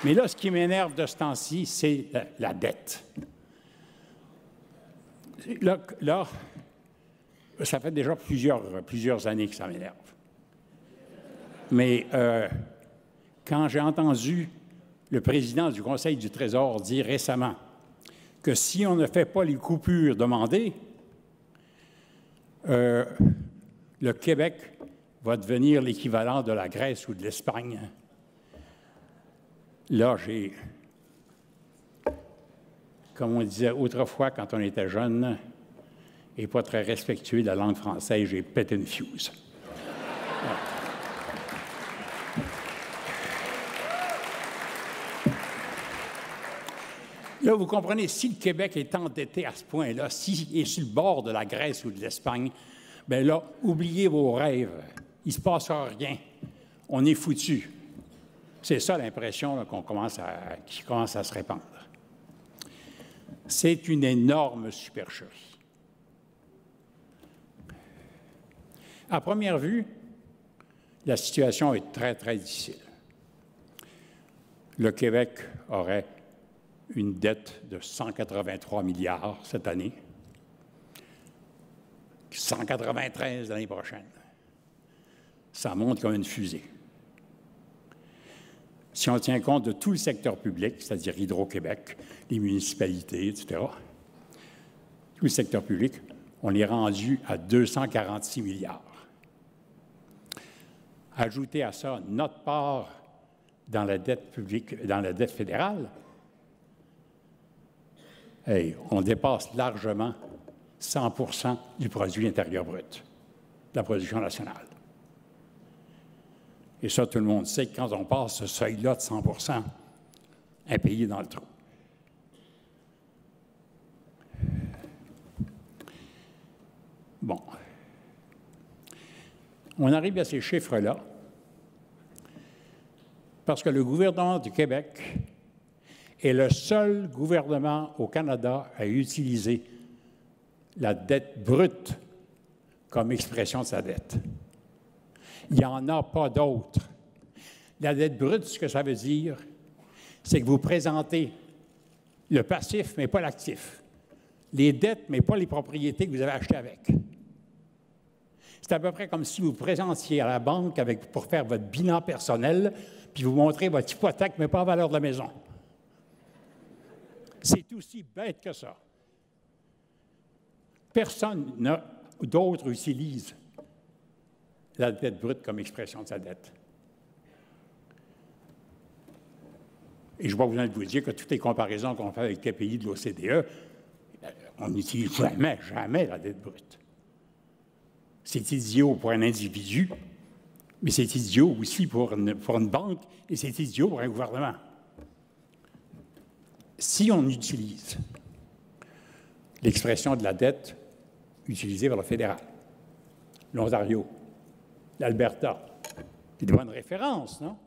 Mais là, ce qui m'énerve de ce temps-ci, c'est la dette. Là, ça fait déjà plusieurs années que ça m'énerve. Mais quand j'ai entendu le président du Conseil du Trésor dire récemment que si on ne fait pas les coupures demandées, le Québec va devenir l'équivalent de la Grèce ou de l'Espagne. Là, comme on disait autrefois quand on était jeune et pas très respectueux de la langue française, j'ai pété une fuse. Là, vous comprenez, si le Québec est endetté à ce point-là, s'il est sur le bord de la Grèce ou de l'Espagne, bien là, oubliez vos rêves. Il ne se passera rien. On est foutu. C'est ça l'impression qui commence à se répandre. C'est une énorme supercherie. À première vue, la situation est très, très difficile. Le Québec aurait une dette de 183 milliards cette année, 193 l'année prochaine. Ça monte comme une fusée. Si on tient compte de tout le secteur public, c'est-à-dire Hydro-Québec, les municipalités, etc., tout le secteur public, on est rendu à 246 milliards. Ajoutez à ça notre part dans la dette publique, dans la dette fédérale, on dépasse largement 100% du produit intérieur brut, de la production nationale. Et ça, tout le monde sait que quand on passe ce seuil-là de 100%, un pays est dans le trou. Bon. On arrive à ces chiffres-là parce que le gouvernement du Québec est le seul gouvernement au Canada à utiliser la dette brute comme expression de sa dette. Il n'y en a pas d'autre. La dette brute, ce que ça veut dire, c'est que vous présentez le passif, mais pas l'actif. Les dettes, mais pas les propriétés que vous avez achetées avec. C'est à peu près comme si vous présentiez à la banque pour faire votre bilan personnel, puis vous montrez votre hypothèque, mais pas la valeur de la maison. C'est aussi bête que ça. Personne d'autre utilise la dette brute comme expression de sa dette. Et je n'ai pas besoin de vous dire que toutes les comparaisons qu'on fait avec les pays de l'OCDE, on n'utilise jamais la dette brute. C'est idiot pour un individu, mais c'est idiot aussi pour une banque et c'est idiot pour un gouvernement. Si on utilise l'expression de la dette utilisée par le fédéral, l'Ontario, l'Alberta, c'est de bonnes références, non?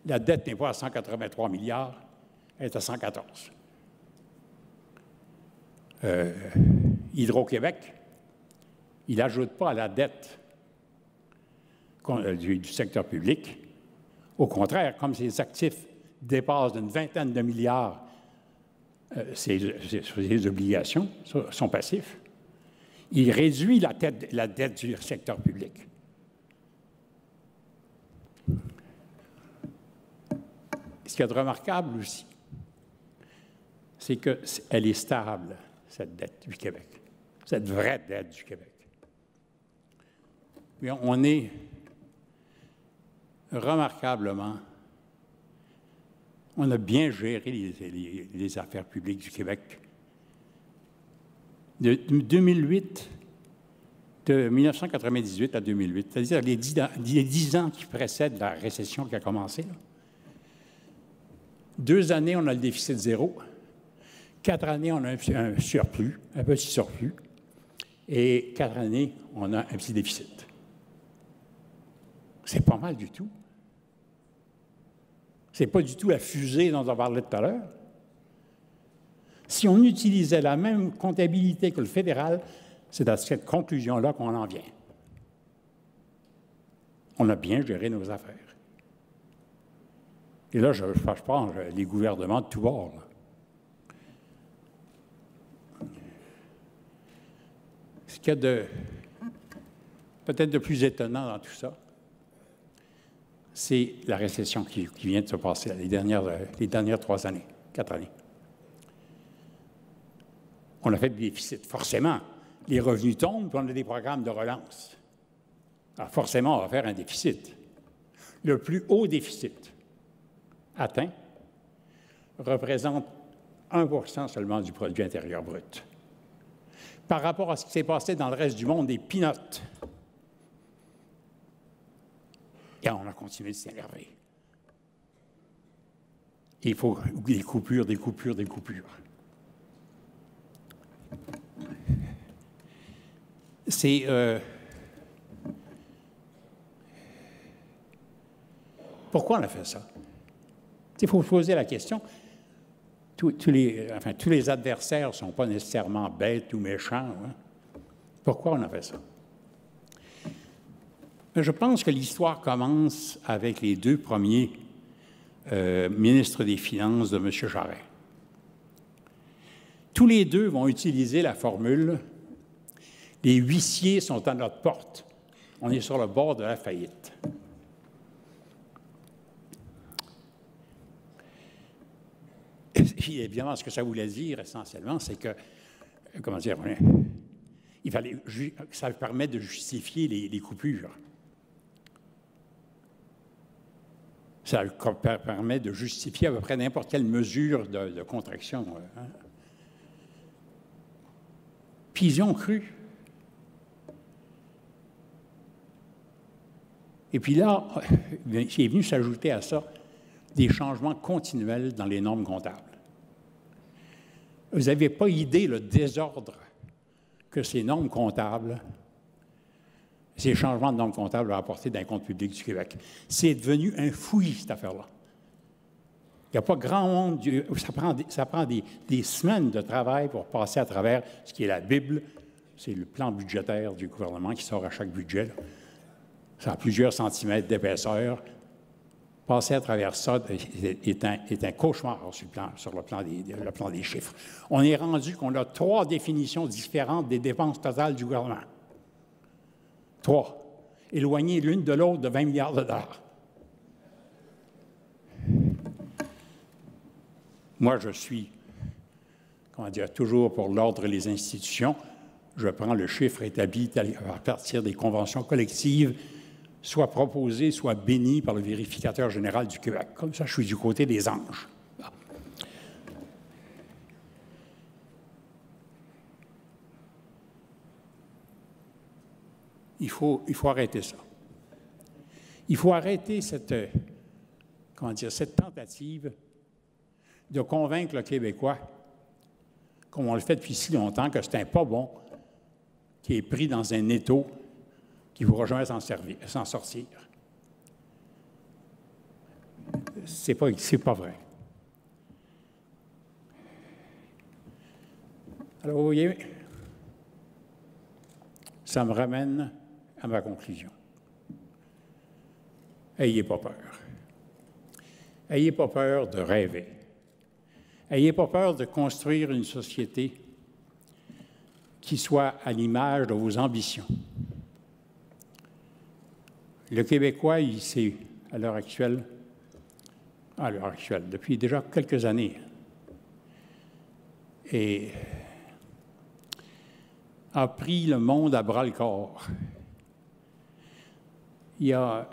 La dette n'est pas à 183 milliards, elle est à 114. Hydro-Québec, il n'ajoute pas à la dette du secteur public. Au contraire, comme ses actifs dépassent d'une vingtaine de milliards ses obligations, son passif, il réduit la dette du secteur public. Ce qui est remarquable aussi, c'est qu'elle est stable, cette dette du Québec, cette vraie dette du Québec. Mais on est remarquablement, on a bien géré les affaires publiques du Québec. De 1998 à 2008, c'est-à-dire les 10 ans qui précèdent la récession qui a commencé, là. 2 années, on a le déficit zéro. 4 années, on a un surplus, un petit surplus. Et 4 années, on a un petit déficit. C'est pas mal du tout. C'est pas du tout la fusée dont on parlait tout à l'heure. Si on utilisait la même comptabilité que le fédéral, c'est à cette conclusion-là qu'on en vient. on a bien géré nos affaires. Et là, je pense les gouvernements de tous bords. Là. Ce qu'il y a peut-être de plus étonnant dans tout ça, c'est la récession qui vient de se passer les dernières 3 années, 4 années. On a fait du déficit. Forcément, les revenus tombent, puis on a des programmes de relance. Alors forcément, on va faire un déficit. Le plus haut déficit atteint représente 1% seulement du produit intérieur brut. Par rapport à ce qui s'est passé dans le reste du monde, des peanuts. Et on a continué de s'énerver. Il faut des coupures, des coupures, des coupures. C'est... Pourquoi on a fait ça? Il faut se poser la question. Tous les adversaires ne sont pas nécessairement bêtes ou méchants. Hein? Pourquoi on a fait ça? Je pense que l'histoire commence avec les 2 premiers ministres des Finances de M. Charest. Tous les 2 vont utiliser la formule « Les huissiers sont à notre porte. On est sur le bord de la faillite. » Et évidemment, ce que ça voulait dire essentiellement, c'est que, comment dire, ça permet de justifier les coupures. Ça permet de justifier à peu près n'importe quelle mesure de contraction. Hein. Puis ils y ont cru. Et puis là, il est venu s'ajouter à ça des changements continuels dans les normes comptables. Vous n'avez pas idée le désordre que ces normes comptables, ces changements de normes comptables ont apporté dans les comptes publics du Québec. C'est devenu un fouillis, cette affaire-là. Il n'y a pas grand monde, ça prend des semaines de travail pour passer à travers ce qui est la Bible, c'est le plan budgétaire du gouvernement qui sort à chaque budget. Là. Ça a plusieurs centimètres d'épaisseur. Passer à travers ça est un cauchemar sur le plan des chiffres. On est rendu qu'on a 3 définitions différentes des dépenses totales du gouvernement. 3. Éloignées l'une de l'autre de 20 milliards de dollars. Moi, je suis, toujours pour l'ordre et les institutions. Je prends le chiffre établi à partir des conventions collectives, soit proposé, soit béni par le vérificateur général du Québec. Comme ça, je suis du côté des anges. Il faut arrêter ça. Il faut arrêter cette tentative de convaincre le Québécois, comme on le fait depuis si longtemps, que c'est un pas bon qui est pris dans un étau qui ne pourra jamais s'en sortir. C'est pas vrai. Alors, vous voyez, ça me ramène à ma conclusion. Ayez pas peur. Ayez pas peur de rêver. Ayez pas peur de construire une société qui soit à l'image de vos ambitions. Le Québécois, il sait, à l'heure actuelle, depuis déjà quelques années, et a pris le monde à bras-le-corps. Il y a,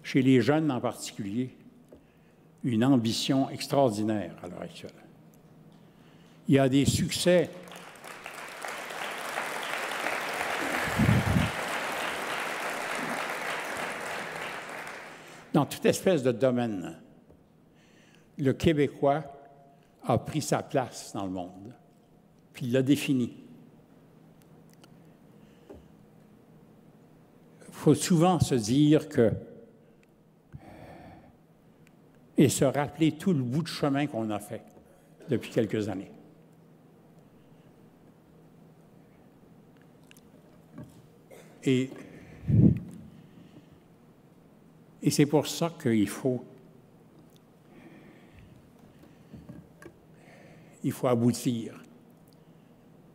chez les jeunes en particulier, une ambition extraordinaire à l'heure actuelle. Il y a des succès. Dans toute espèce de domaine, le Québécois a pris sa place dans le monde, puis il l'a défini. Il faut souvent se dire que, et se rappeler tout le bout de chemin qu'on a fait depuis quelques années. Et Et c'est pour ça qu'il faut aboutir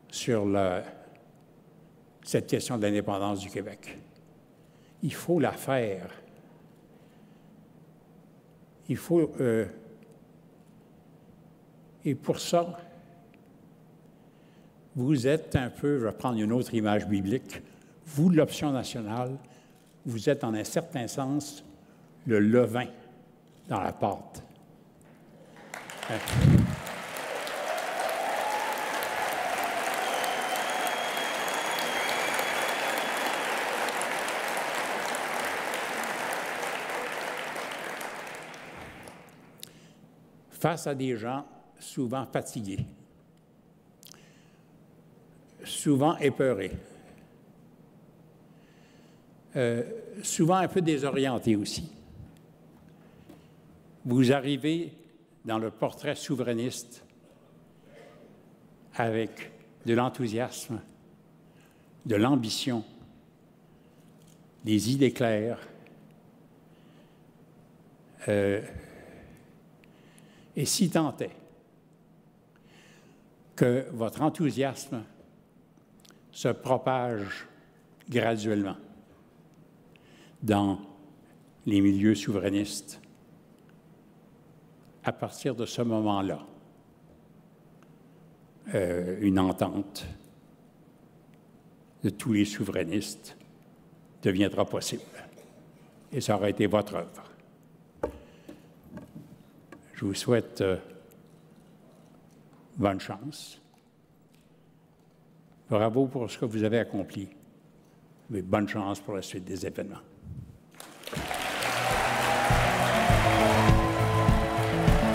sur cette question de l'indépendance du Québec. Il faut la faire. Il faut... et pour ça, vous êtes un peu, je vais prendre une autre image biblique, vous, l'option nationale, vous êtes en un certain sens le levain dans la pâte. Face à des gens souvent fatigués, souvent épeurés, souvent un peu désorientés aussi. Vous arrivez dans le portrait souverainiste avec de l'enthousiasme, de l'ambition, des idées claires, et si tant est que votre enthousiasme se propage graduellement dans les milieux souverainistes, à partir de ce moment-là, une entente de tous les souverainistes deviendra possible. Et ça aura été votre œuvre. Je vous souhaite bonne chance. Bravo pour ce que vous avez accompli. Mais bonne chance pour la suite des événements.